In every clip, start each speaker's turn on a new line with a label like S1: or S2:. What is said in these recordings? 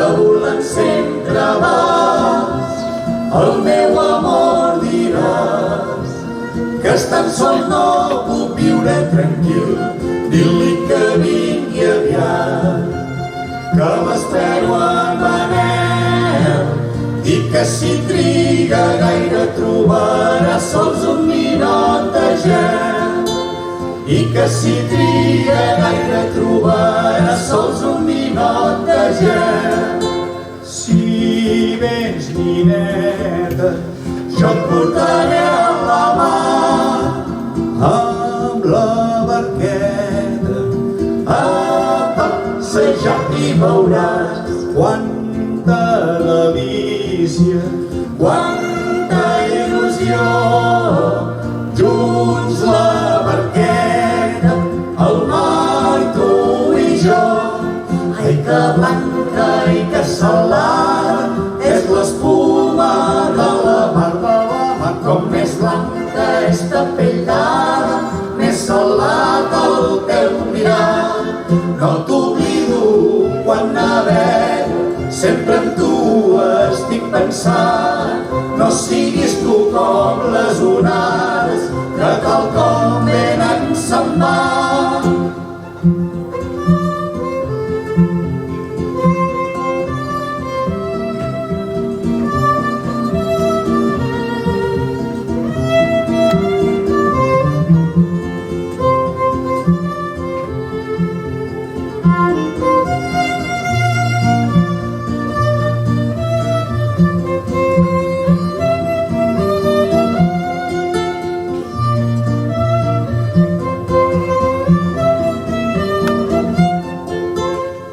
S1: que volant sempre vas. El meu amor diràs que estant sol no puc viure tranquil. Diu-li que vingui aviat, que l'espero en Manel, i que si triga gaire trobarà sols un ninot de gel. I que si triga gaire trobarà sols un ninot de gel. Si vens, nineta, jo et portaré a la mà amb la barqueta a passejar i veuràs quanta delícia, quanta il·lusió. Junts la barqueta, el mar, tu i jo. Ai, que blanca i que salada és l'espuma de la mar. Com més blanca és ta pell d'ara, més salat el teu mirar. No t'oblido quan navego, sempre en tu estic pensant. No siguis tu com les onades, que quelcom venen se'n van.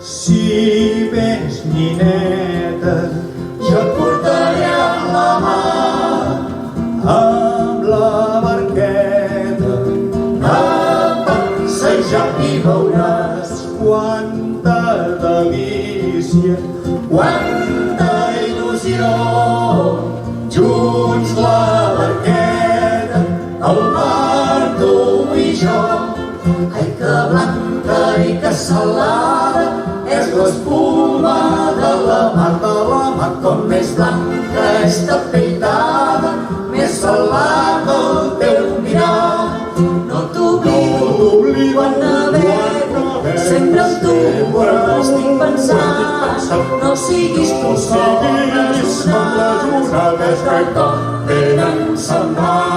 S1: Si vens, nineta, jo et portaré a la mà amb la barqueta a passejar i veuràs quanta delícia, quanta il·lusió. Junts la barqueta, el mar, tu i jo. Ai, que blanca i que salada és l'espuma de la mar. Com més blanca és ta pell d'ada, més salat el teu mirar. No t'oblido quan navego, sempre amb tu estic pensant. No siguis tu com les onades que com venen se'n van.